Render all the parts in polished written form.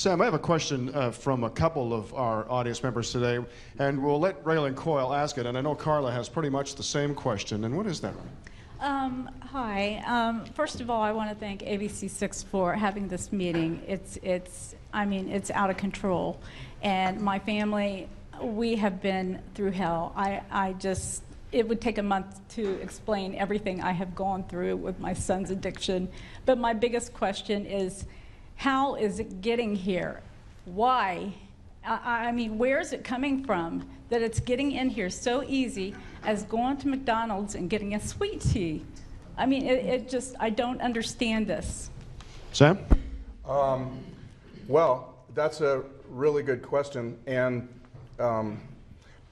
Sam, I have a question from a couple of our audience members today, and we'll let Raylan Coyle ask it, and I know Carla has pretty much the same question, and what is that? Hi. First of all, I want to thank ABC6 for having this meeting. I mean, it's out of control. And my family, we have been through hell. It would take a month to explain everything I have gone through with my son's addiction. But my biggest question is, how is it getting here? Why? I mean, where is it coming from that it's getting in here so easy as going to McDonald's and getting a sweet tea? I mean, I don't understand this. Sam? Well, that's a really good question. And,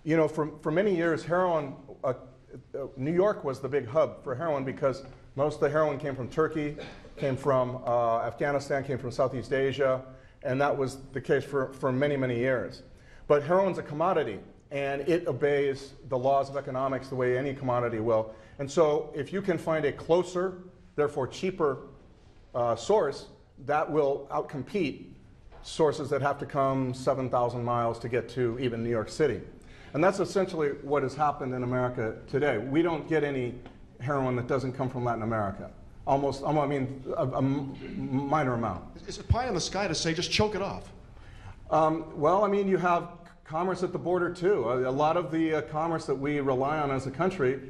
you know, for many years, heroin, New York was the big hub for heroin because most of the heroin came from Turkey, came from Afghanistan, came from Southeast Asia, and that was the case for many, many years. But heroin's a commodity, and it obeys the laws of economics the way any commodity will. And so if you can find a closer, therefore cheaper source, that will outcompete sources that have to come 7,000 miles to get to even New York City. And that's essentially what has happened in America today. We don't get any heroin that doesn't come from Latin America. Almost, I mean, a minor amount. Is it pie in the sky to say just choke it off? Well, I mean, you have commerce at the border too. A lot of the commerce that we rely on as a country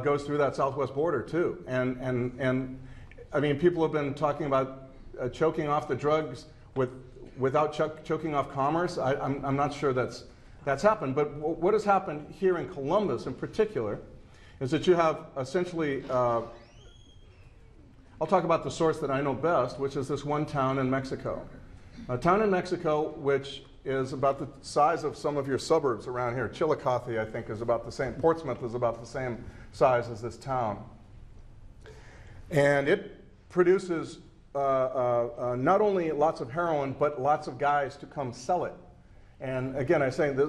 goes through that southwest border too. And I mean, people have been talking about choking off the drugs without choking off commerce. I'm not sure that's happened. But what has happened here in Columbus in particular is that you have essentially, I'll talk about the source that I know best, which is this one town in Mexico. A town in Mexico which is about the size of some of your suburbs around here. Chillicothe, I think, is about the same. Portsmouth is about the same size as this town. And it produces not only lots of heroin, but lots of guys to come sell it. And again, I'm saying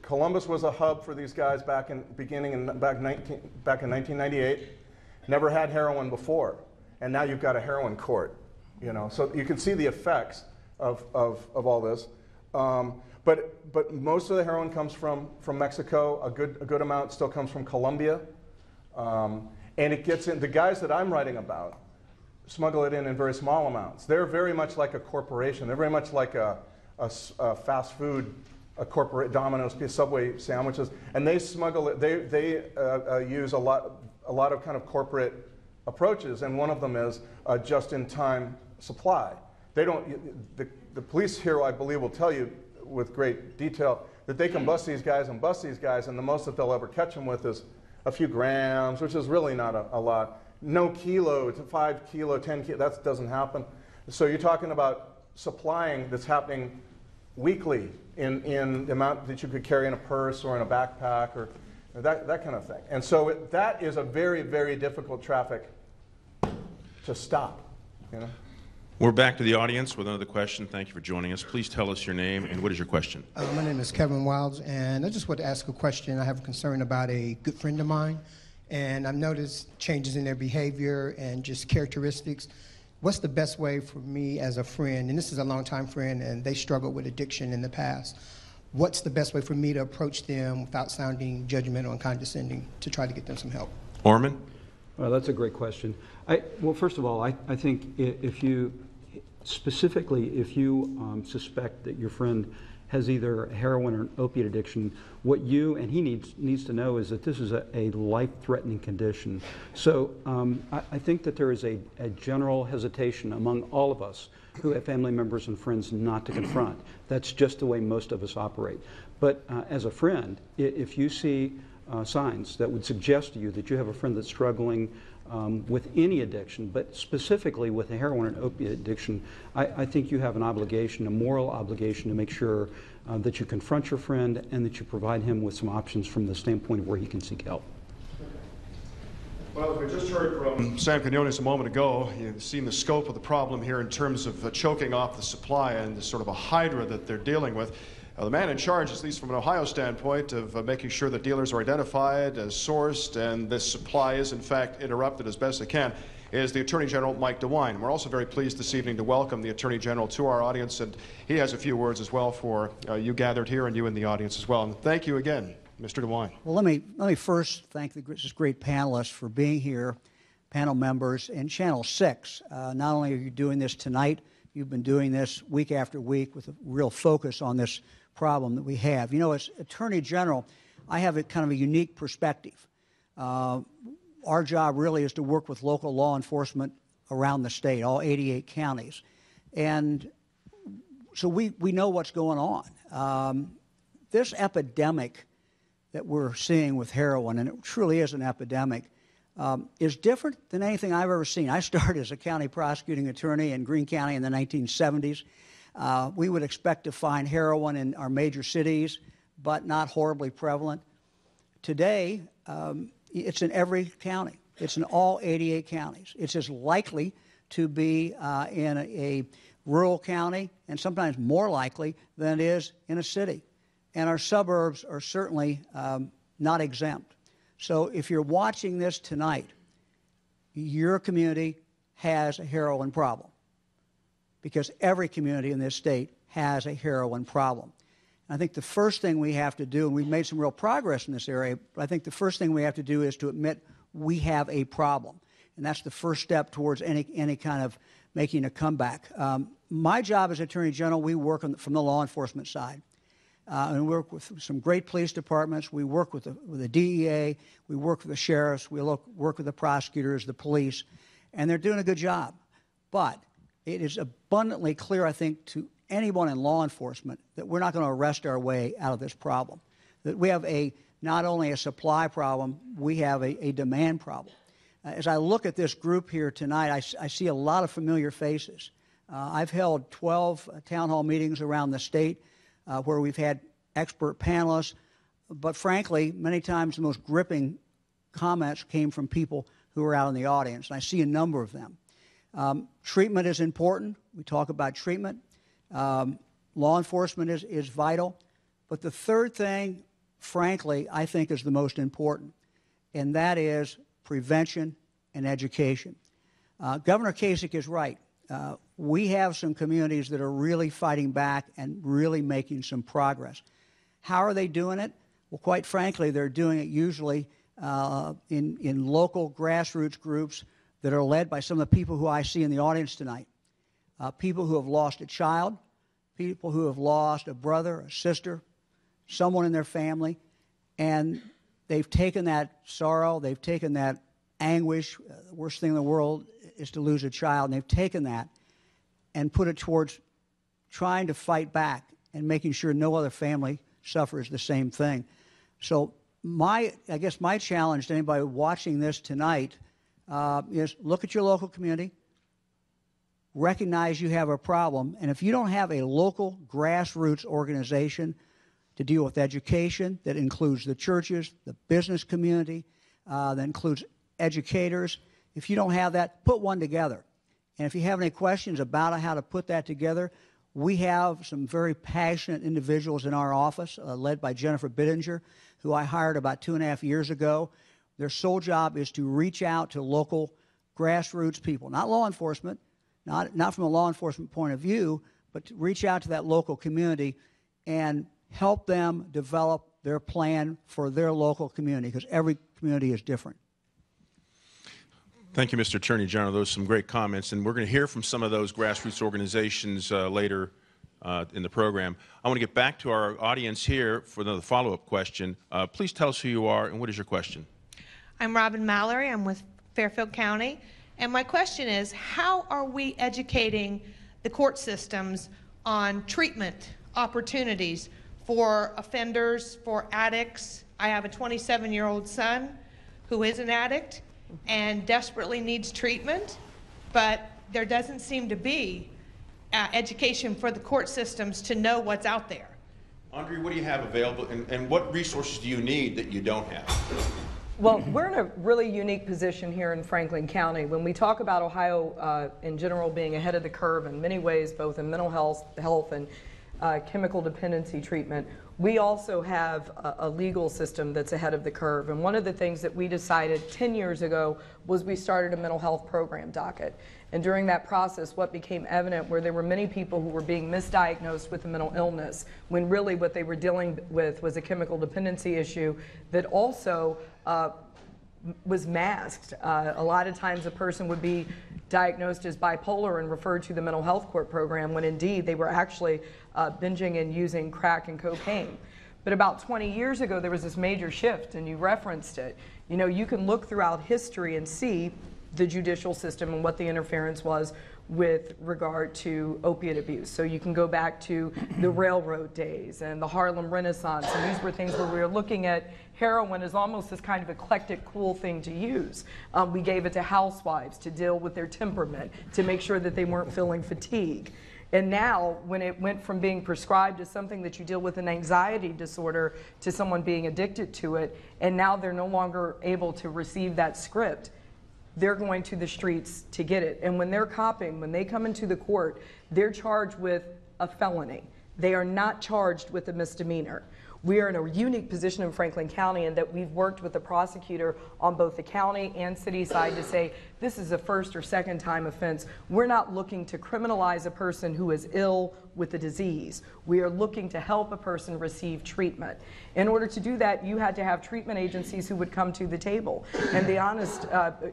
Columbus was a hub for these guys back in 1998. Never had heroin before, and now you've got a heroin court. You know, so you can see the effects of all this. But most of the heroin comes from Mexico. A good amount still comes from Colombia, and it gets in. The guys that I'm writing about smuggle it in very small amounts. They're very much like a corporation. They're very much like a fast food, a corporate Domino's, Subway sandwiches, and they smuggle it. They use a lot of kind of corporate approaches, and one of them is just-in-time supply. They don't. The police here, I believe, will tell you with great detail that they can bust these guys, and the most that they'll ever catch them with is a few grams, which is really not a lot. No kilo to 5 kilo, 10 kilo. That doesn't happen. So you're talking about supplying that's happening weekly in the amount that you could carry in a purse or in a backpack or that kind of thing. And so that is a very, very difficult traffic to stop. You know? We're back to the audience with another question. Thank you for joining us. Please tell us your name and what is your question? My name is Kevin Wilds, and I just want to ask a question. I have a concern about a good friend of mine, and I've noticed changes in their behavior and just characteristics. What's the best way for me as a friend, and this is a longtime friend, and they struggled with addiction in the past. What's the best way for me to approach them without sounding judgmental and condescending to try to get them some help? Orman? Well, that's a great question. Well, first of all, I think if you suspect that your friend has either a heroin or an opiate addiction, what you and he needs to know is that this is a life-threatening condition. So I think that there is a general hesitation among all of us who have family members and friends not to confront. That's just the way most of us operate. But as a friend, if you see signs that would suggest to you that you have a friend that's struggling with any addiction, but specifically with a heroin and opiate addiction, I think you have an obligation, a moral obligation, to make sure that you confront your friend and that you provide him with some options from the standpoint of where he can seek help. Well, as we just heard from Sam Quinones a moment ago, you've seen the scope of the problem here in terms of choking off the supply and the sort of a hydra that they're dealing with. The man in charge, at least from an Ohio standpoint, of making sure that dealers are identified, sourced, and this supply is in fact interrupted as best it can, is the Attorney General Mike DeWine. We're also very pleased this evening to welcome the Attorney General to our audience, and he has a few words as well for you gathered here and you in the audience as well. And thank you again, Mr. DeWine. Well, let me first thank this great panelists for being here, panel members, and Channel 6. Not only are you doing this tonight, you've been doing this week after week with a real focus on this problem that we have. You know, as Attorney General, I have a kind of a unique perspective. Our job really is to work with local law enforcement around the state, all 88 counties. And so we know what's going on. This epidemic that we're seeing with heroin, and it truly is an epidemic, is different than anything I've ever seen. I started as a county prosecuting attorney in Greene County in the 1970s. We would expect to find heroin in our major cities, but not horribly prevalent. Today, it's in every county. It's in all 88 counties. It's as likely to be in a rural county and sometimes more likely than it is in a city. And our suburbs are certainly not exempt. So if you're watching this tonight, your community has a heroin problem, because every community in this state has a heroin problem. And I think the first thing we have to do, and we've made some real progress in this area, but I think the first thing we have to do is to admit we have a problem. And that's the first step towards any kind of making a comeback. My job as Attorney General, we work from the law enforcement side. And we work with some great police departments. We work with the DEA. We work with the sheriffs. We work with the prosecutors, the police. And they're doing a good job. But it is abundantly clear, I think, to anyone in law enforcement that we're not going to arrest our way out of this problem. That we have not only a supply problem, we have a demand problem. As I look at this group here tonight, I see a lot of familiar faces. I've held 12 town hall meetings around the state where we've had expert panelists, but frankly, many times the most gripping comments came from people who are out in the audience, and I see a number of them. Treatment is important. We talk about treatment. Law enforcement is vital. But the third thing, frankly, I think is the most important, and that is prevention and education. Governor Kasich is right. We have some communities that are really fighting back and really making some progress. How are they doing it? Well, quite frankly, they're doing it usually in local grassroots groups that are led by some of the people who I see in the audience tonight. People who have lost a child, people who have lost a brother, a sister, someone in their family, and they've taken that sorrow, they've taken that anguish. The worst thing in the world is to lose a child, and they've taken that and put it towards trying to fight back and making sure no other family suffers the same thing. So I guess my challenge to anybody watching this tonight is look at your local community, recognize you have a problem, and if you don't have a local grassroots organization to deal with education that includes the churches, the business community, that includes educators, if you don't have that, put one together. And if you have any questions about how to put that together, we have some very passionate individuals in our office, led by Jennifer Bittinger, who I hired about 2.5 years ago. Their sole job is to reach out to local grassroots people, not law enforcement, not from a law enforcement point of view, but to reach out to that local community and help them develop their plan for their local community, because every community is different. Thank you, Mr. Attorney General. Those are some great comments, and we're going to hear from some of those grassroots organizations later in the program. I want to get back to our audience here for another follow-up question. Please tell us who you are and what is your question? I'm Robin Mallory. I'm with Fairfield County. And my question is, how are we educating the court systems on treatment opportunities for offenders, for addicts? I have a 27-year-old son who is an addict and desperately needs treatment, but there doesn't seem to be education for the court systems to know what's out there. Andre, what do you have available, and what resources do you need that you don't have? Well, we're in a really unique position here in Franklin County. When we talk about Ohio in general being ahead of the curve in many ways, both in mental health and chemical dependency treatment, we also have a legal system that's ahead of the curve. And one of the things that we decided 10 years ago was we started a mental health program docket. And during that process, what became evident were there were many people who were being misdiagnosed with a mental illness, when really what they were dealing with was a chemical dependency issue that also was masked. A lot of times a person would be diagnosed as bipolar and referred to the mental health court program when indeed they were actually binging and using crack and cocaine. But about 20 years ago there was this major shift, and you referenced it. You know, you can look throughout history and see the judicial system and what the interference was with regard to opiate abuse. So you can go back to the railroad days and the Harlem Renaissance, and these were things where we were looking at heroin as almost this kind of eclectic, cool thing to use. We gave it to housewives to deal with their temperament, to make sure that they weren't feeling fatigue. And now, when it went from being prescribed as something that you deal with an anxiety disorder to someone being addicted to it, and now they're no longer able to receive that script, they're going to the streets to get it. And when they're copping, when they come into the court, they're charged with a felony. They are not charged with a misdemeanor. We are in a unique position in Franklin County in that we've worked with the prosecutor on both the county and city side to say this is a first or second time offense. We're not looking to criminalize a person who is ill with the disease. We are looking to help a person receive treatment. In order to do that, you had to have treatment agencies who would come to the table. And be honest,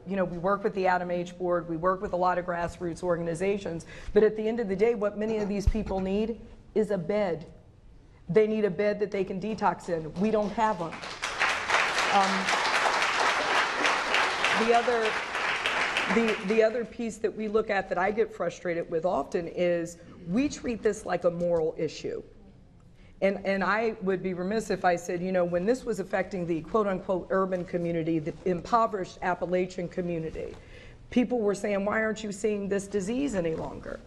you know, we work with the Adam H. Board, we work with a lot of grassroots organizations, but at the end of the day, what many of these people need is a bed. They need a bed that they can detox in. We don't have them. The other piece that we look at that I get frustrated with often is we treat this like a moral issue. And I would be remiss if I said, you know, when this was affecting the quote-unquote urban community, the impoverished Appalachian community, people were saying, why aren't you seeing this disease any longer?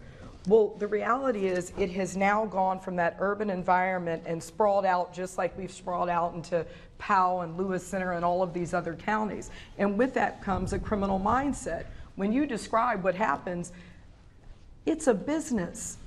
Well, the reality is it has now gone from that urban environment and sprawled out just like we've sprawled out into Powell and Lewis Center and all of these other counties. And with that comes a criminal mindset. When you describe what happens, it's a business.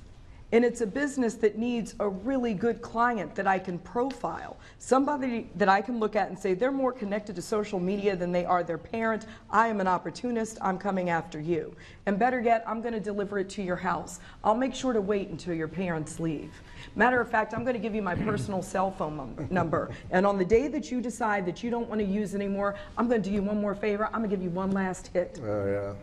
And it's a business that needs a really good client that I can profile. Somebody that I can look at and say, they're more connected to social media than they are their parent. I am an opportunist. I'm coming after you. And better yet, I'm going to deliver it to your house. I'll make sure to wait until your parents leave. Matter of fact, I'm going to give you my personal cell phone number. And on the day that you decide that you don't want to use anymore, I'm going to do you one more favor. I'm going to give you one last hit. Oh, yeah.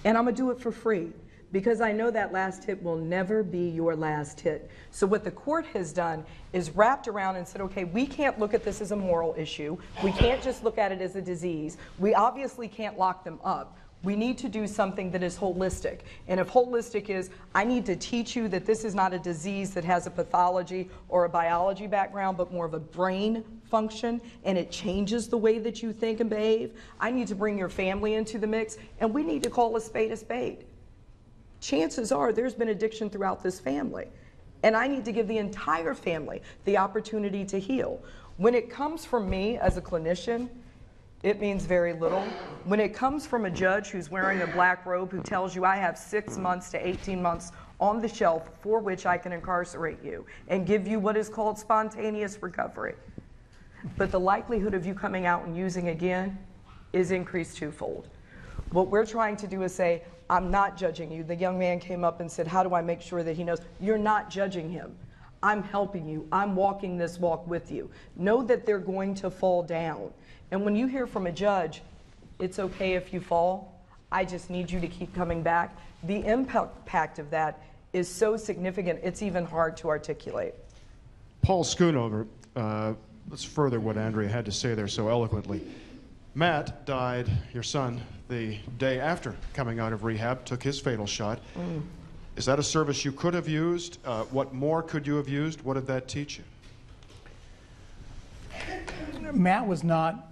And I'm going to do it for free, because I know that last hit will never be your last hit. So what the court has done is wrapped around and said, okay, we can't look at this as a moral issue. We can't just look at it as a disease. We obviously can't lock them up. We need to do something that is holistic. And if holistic is, I need to teach you that this is not a disease that has a pathology or a biology background, but more of a brain function, and it changes the way that you think and behave. I need to bring your family into the mix, and we need to call a spade a spade. Chances are there's been addiction throughout this family, and I need to give the entire family the opportunity to heal. When it comes from me as a clinician, it means very little. When it comes from a judge who's wearing a black robe who tells you I have 6 months to 18 months on the shelf for which I can incarcerate you and give you what is called spontaneous recovery, but the likelihood of you coming out and using again is increased twofold. What we're trying to do is say, I'm not judging you. The young man came up and said, how do I make sure that he knows? You're not judging him. I'm helping you. I'm walking this walk with you. Know that they're going to fall down. And when you hear from a judge, it's okay if you fall, I just need you to keep coming back, the impact of that is so significant, it's even hard to articulate. Paul Schoonover, let's further what Andrea had to say there so eloquently. Matt died, your son, the day after coming out of rehab, took his fatal shot. Is that a service you could have used? What more could you have used? What did that teach you? Matt was not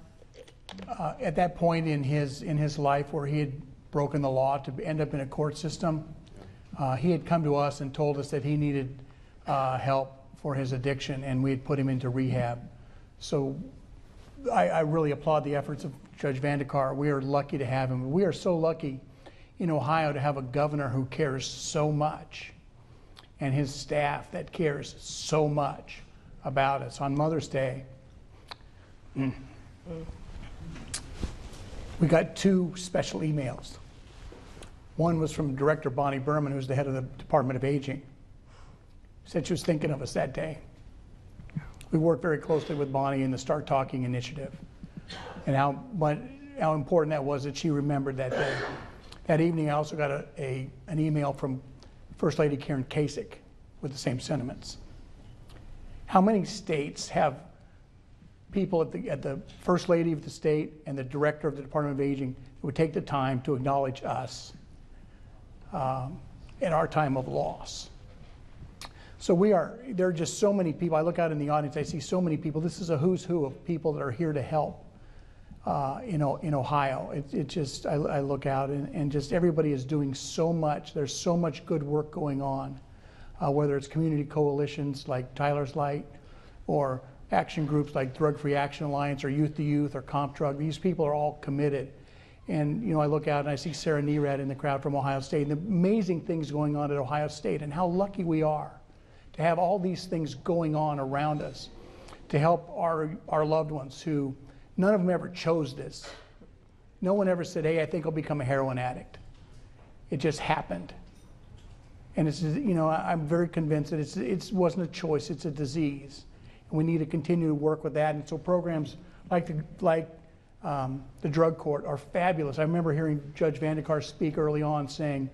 at that point in his life where he had broken the law to end up in a court system. He had come to us and told us that he needed help for his addiction, and we had put him into rehab. So I really applaud the efforts of Judge Vandekar. We are lucky to have him. We are so lucky in Ohio to have a governor who cares so much. and his staff that cares so much about us. On Mother's Day, we got 2 special emails. One was from Director Bonnie Berman, who's the head of the Department of Aging. Said she was thinking of us that day. We worked very closely with Bonnie in the Start Talking initiative, and how important that was that she remembered that day. That evening, I also got an email from First Lady Karen Kasich with the same sentiments. How many states have people at the First Lady of the state and the Director of the Department of Aging who would take the time to acknowledge us in our time of loss? So there are just so many people. I look out in the audience, I see so many people. This is a who's who of people that are here to help in Ohio. I look out and just everybody is doing so much. There's so much good work going on, whether it's community coalitions like Tyler's Light or action groups like Drug Free Action Alliance or Youth to Youth or Comp Drug. These people are all committed. And I look out and I see Sarah Nerad in the crowd from Ohio State, and the amazing things going on at Ohio State, and how lucky we are to have all these things going on around us to help our loved ones who, none of them ever chose this. No one ever said, hey, I think I'll become a heroin addict. It just happened. And it's, I'm very convinced that it wasn't a choice, it's a disease. And we need to continue to work with that. And so programs like the drug court are fabulous. I remember hearing Judge Vandekar speak early on saying,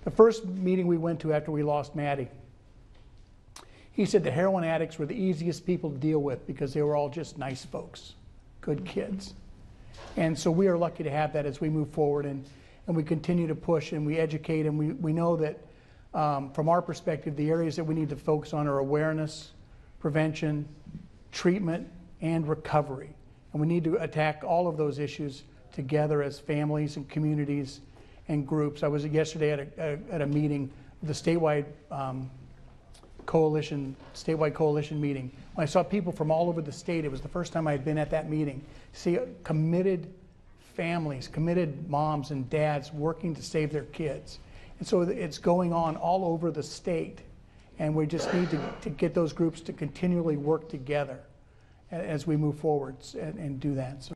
the first meeting we went to after we lost Maddie, he said the heroin addicts were the easiest people to deal with because they were all just nice folks, good kids. And so we are lucky to have that as we move forward, and we continue to push and we educate, and we know that from our perspective, the areas that we need to focus on are awareness, prevention, treatment, and recovery. And we need to attack all of those issues together as families and communities and groups. I was yesterday at a meeting, the statewide coalition meeting. When I saw people from all over the state, it was the first time I had been at that meeting. See committed families, committed moms and dads working to save their kids. And so it's going on all over the state. And we just need to get those groups to continually work together as we move forward and do that. So